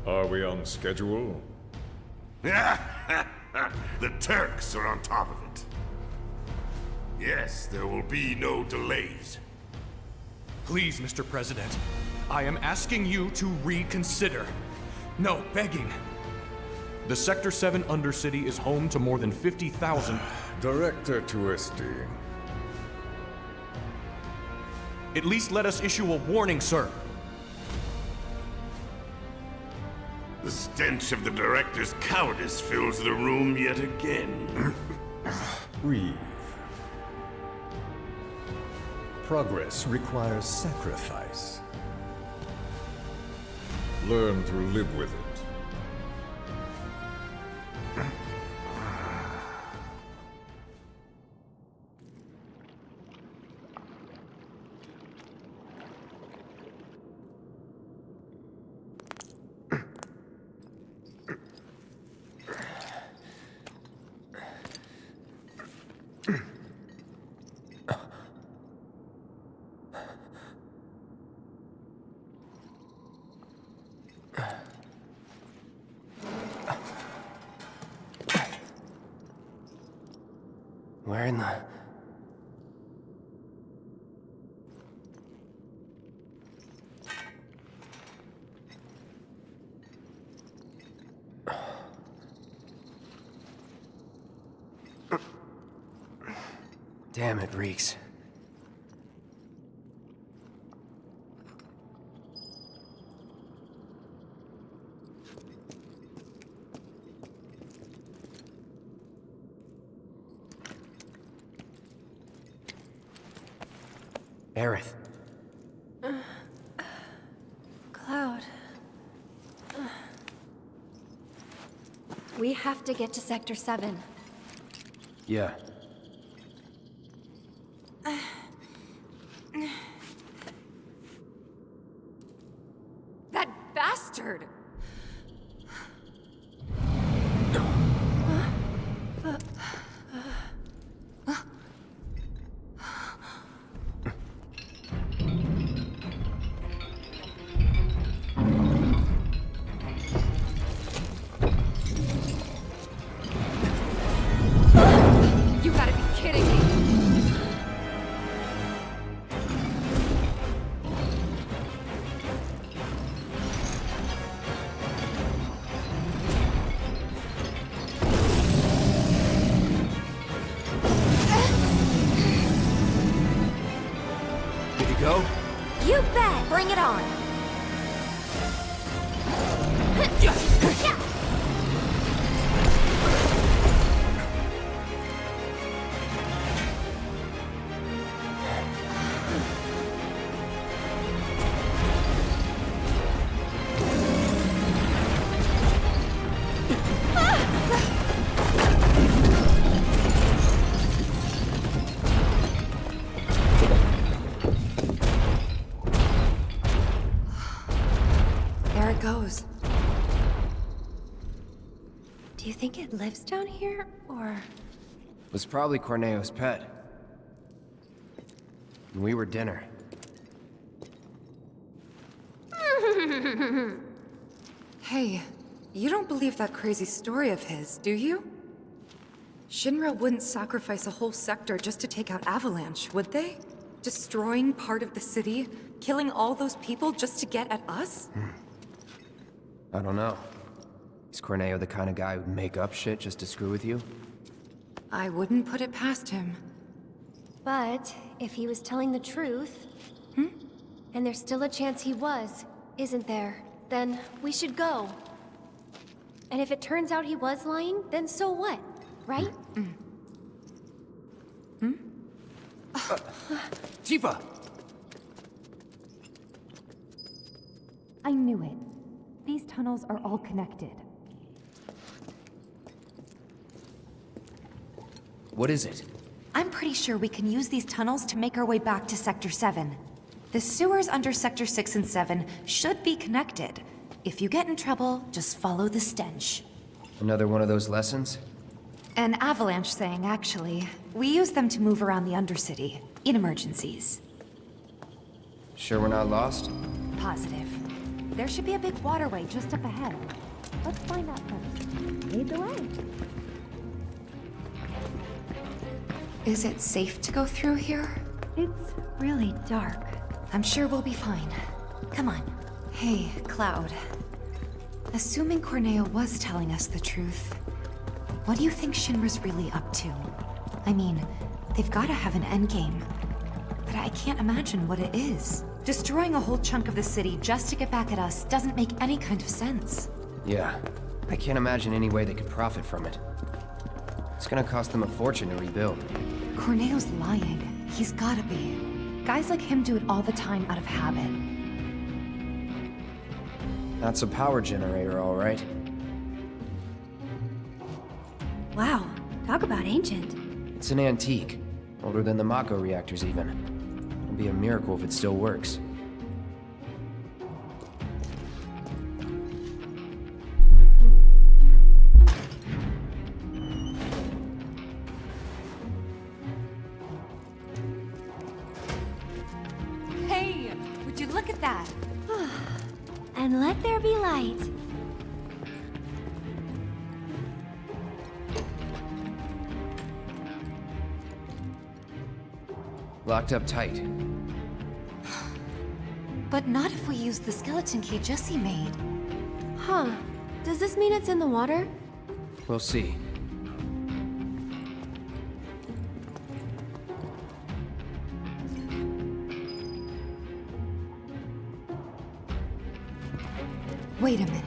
Are we on schedule? The Turks are on top of it. Yes, there will be no delays. Please, Mr. President, I am asking you to reconsider. No, begging. The Sector 7 Undercity is home to more than 50,000... Director Twisty. At least let us issue a warning, sir. The stench of the Director's cowardice fills the room yet again. Reeve. Progress requires sacrifice. Learn to live with it. Where in the... Damn, it reeks. Aerith. Cloud. We have to get to Sector 7. Yeah. That bastard! You gotta be kidding me! Did he go? You bet! Bring it on! There it goes. Do you think it lives down here, or...? Was probably Corneo's pet. And we were dinner. Hey, you don't believe that crazy story of his, do you? Shinra wouldn't sacrifice a whole sector just to take out Avalanche, would they? Destroying part of the city, killing all those people just to get at us? I don't know. Is Corneo the kind of guy who'd make up shit just to screw with you? I wouldn't put it past him. But, if he was telling the truth... And there's still a chance he was, isn't there? Then we should go. And if it turns out he was lying, then so what? Right? Tifa! I knew it. These tunnels are all connected. What is it? I'm pretty sure we can use these tunnels to make our way back to Sector 7. The sewers under Sector 6 and 7 should be connected. If you get in trouble, just follow the stench. Another one of those lessons? An avalanche thing, actually. We use them to move around the Undercity, in emergencies. Sure we're not lost? Positive. There should be a big waterway just up ahead. Let's find out first. Lead the way. Is it safe to go through here? It's really dark. I'm sure we'll be fine. Come on. Hey, Cloud. Assuming Corneo was telling us the truth, what do you think Shinra's really up to? I mean, they've gotta have an endgame. But I can't imagine what it is. Destroying a whole chunk of the city just to get back at us doesn't make any kind of sense. Yeah, I can't imagine any way they could profit from it. It's gonna cost them a fortune to rebuild. Corneo's lying. He's gotta be. Guys like him do it all the time out of habit. That's a power generator, all right. Wow, talk about ancient. It's an antique. Older than the Mako reactors, even. It'll be a miracle if it still works. Hey, would you look at that? And let there be light. Locked up tight. But not if we use the skeleton key Jesse made. Huh. Does this mean it's in the water? We'll see. Wait a minute.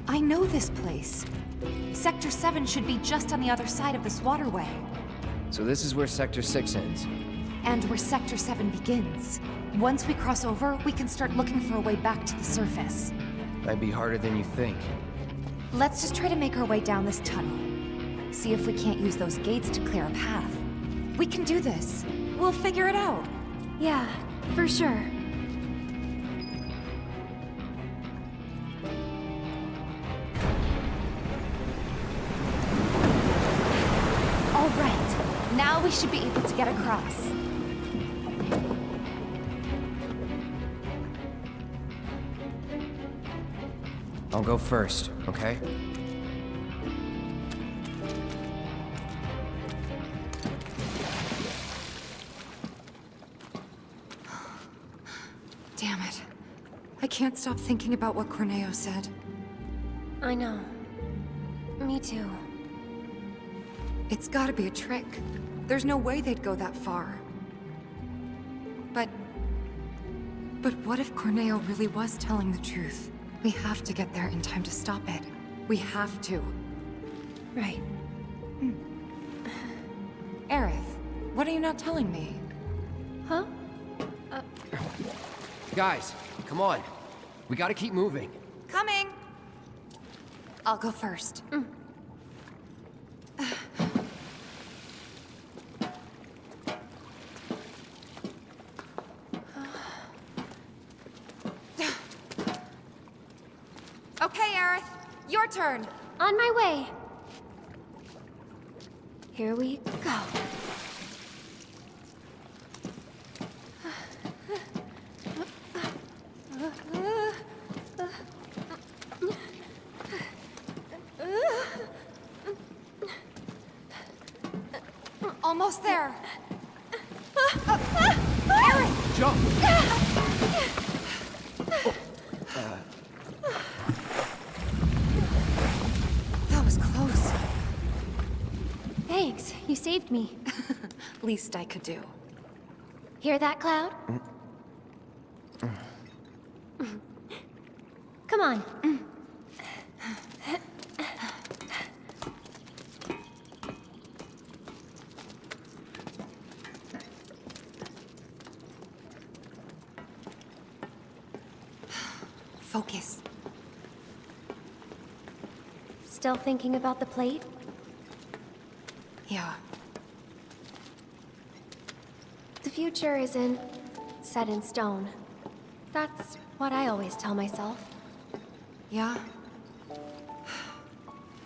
I know this place. Sector 7 should be just on the other side of this waterway. So this is where Sector 6 ends. And where Sector 7 begins. Once we cross over, we can start looking for a way back to the surface. Might be harder than you think. Let's just try to make our way down this tunnel. See if we can't use those gates to clear a path. We can do this. We'll figure it out. Yeah, for sure. All right. Now we should be able to get across. I'll go first, okay? Damn it. I can't stop thinking about what Corneo said. I know. Me too. It's gotta be a trick. There's no way they'd go that far. But what if Corneo really was telling the truth? We have to get there in time to stop it. We have to. Right. Aerith, what are you not telling me? Huh? Guys, come on. We gotta keep moving. Coming! I'll go first. Okay, Aerith. Your turn. On my way. Here we go. Almost there. Aerith! Jump! That was close. Thanks, you saved me. Least I could do. Hear that, Cloud? Come on. Focus. Still thinking about the plate? Yeah. The future isn't set in stone. That's what I always tell myself. Yeah?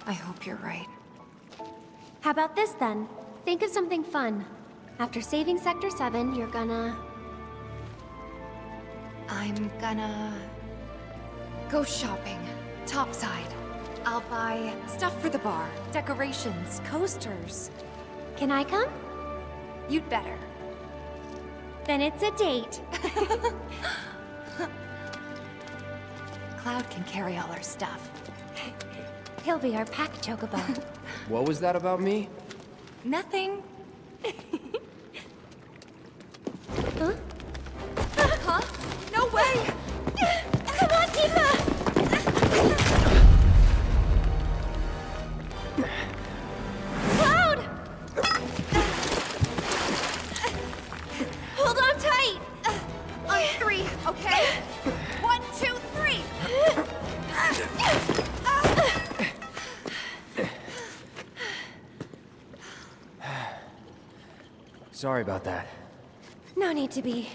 I hope you're right. How about this then? Think of something fun. After saving Sector 7, you're gonna... I'm gonna... Go shopping. Topside. I'll buy stuff for the bar. Decorations, coasters. Can I come? You'd better. Then it's a date. Cloud can carry all our stuff. He'll be our pack chocobo. What was that about me? Nothing. Huh? Huh? No way! Come on, Tifa! Cloud! Hold on tight! On three, okay? 1, 2, 3! Sorry about that. No need to be.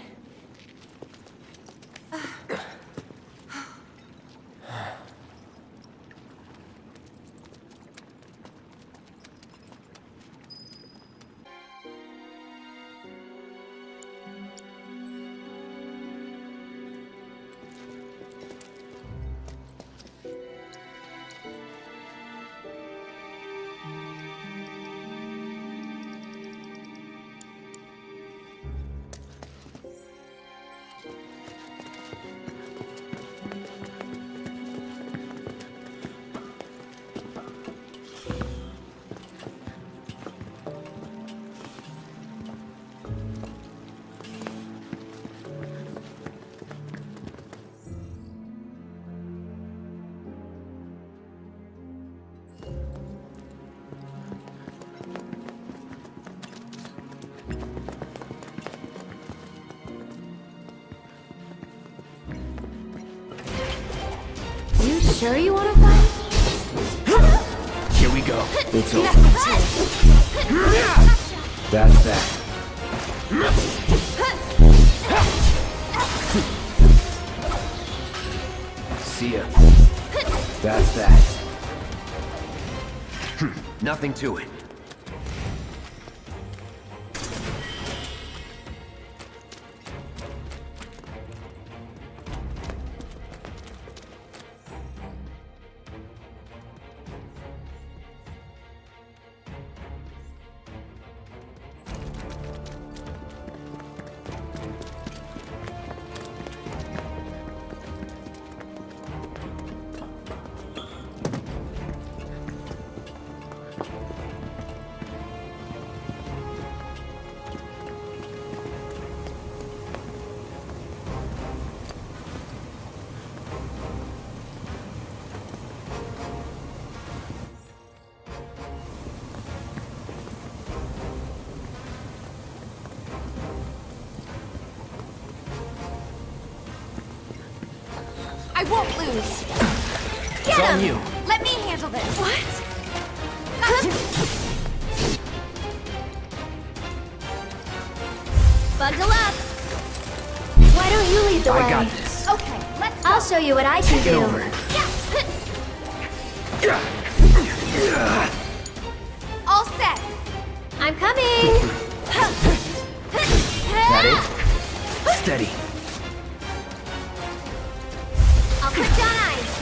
You sure you want to fight? Here we go. It's over. That's that. See ya. That's that. Nothing to it. I won't lose. Get It's on him! you. Let me handle this. What? Bundle up! Why don't you lead the way? I got this. Okay, let's I'll show you what I can Get do. over it. all set. I'm coming! That it? Steady. I'll put down ice.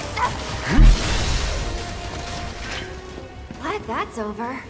Glad that's over.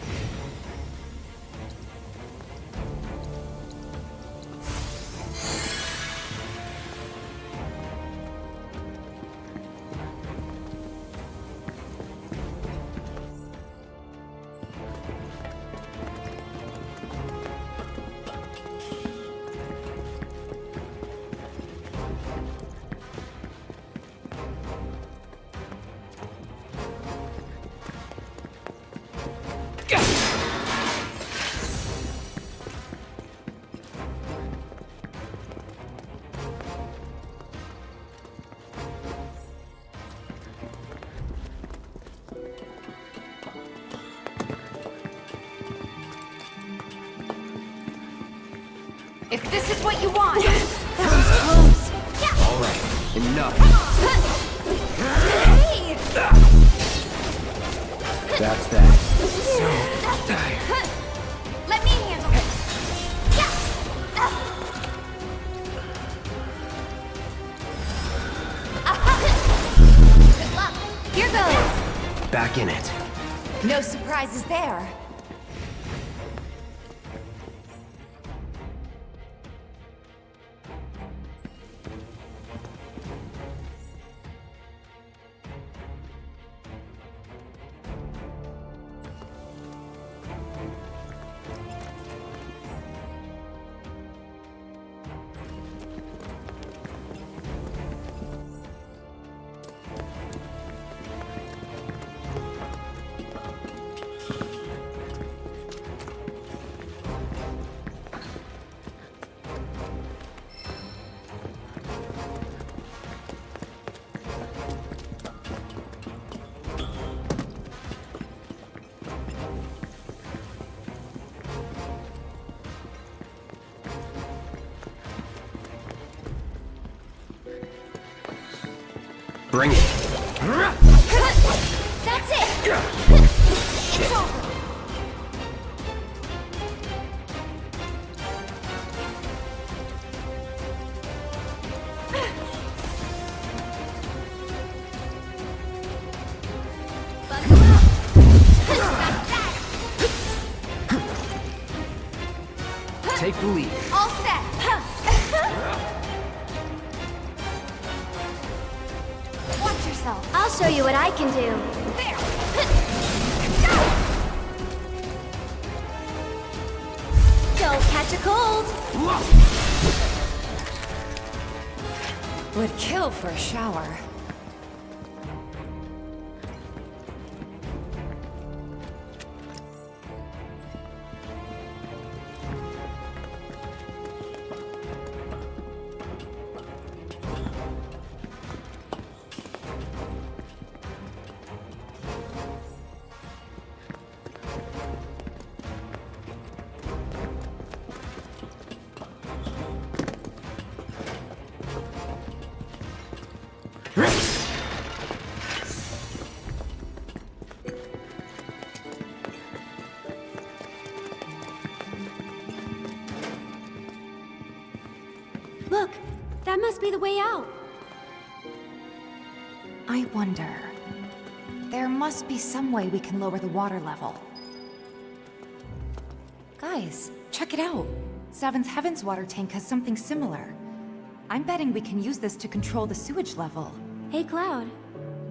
If this is what you want. That was close. All right. Enough. Hey! That's that. Let me handle this. back in it. No surprises there. Bring it. That's it! Shit. Take the lead. All set! Watch yourself. I'll show you what I can do. There! Don't catch a cold! Would kill for a shower. Look, that must be the way out. I wonder... There must be some way we can lower the water level. Guys, check it out. Seventh Heaven's water tank has something similar. I'm betting we can use this to control the sewage level. Hey, Cloud.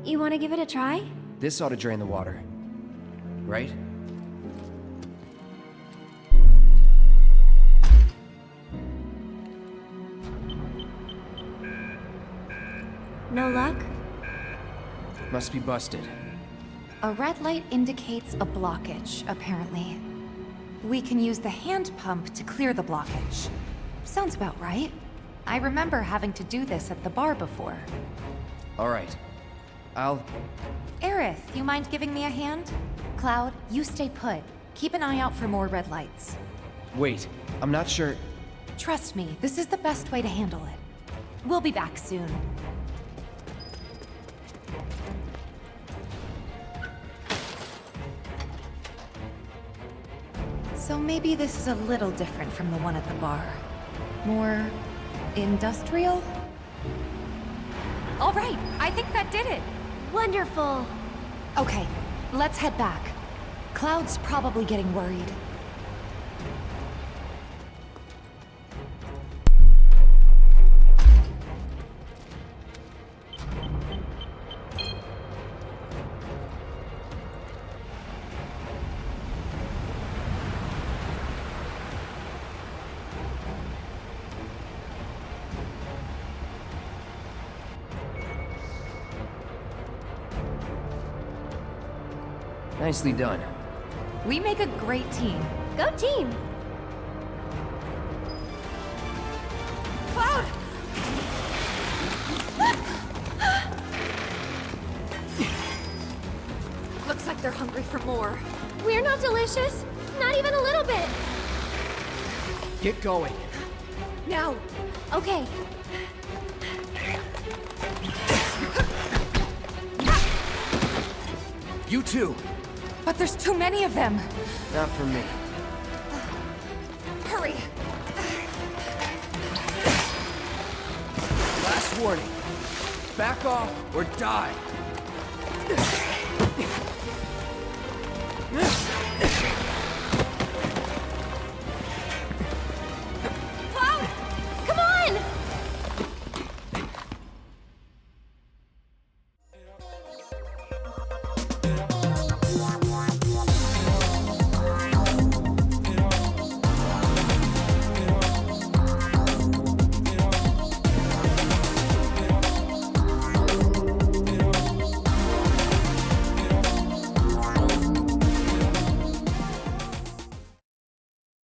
You want to give it a try? This ought to drain the water. Right? No luck? Must be busted. A red light indicates a blockage, apparently. We can use the hand pump to clear the blockage. Sounds about right. I remember having to do this at the bar before. All right. I'll... Aerith, you mind giving me a hand? Cloud, you stay put. Keep an eye out for more red lights. Wait. I'm not sure... Trust me, this is the best way to handle it. We'll be back soon. So maybe this is a little different from the one at the bar. More... industrial? All right, I think that did it. Wonderful. Okay, let's head back. Cloud's probably getting worried. Nicely done. We make a great team. Go team! Cloud! Looks like they're hungry for more. We're not delicious. Not even a little bit. Get going. Now! Okay. You too. But there's too many of them. Not for me. Hurry! Last warning. Back off or die. Ugh.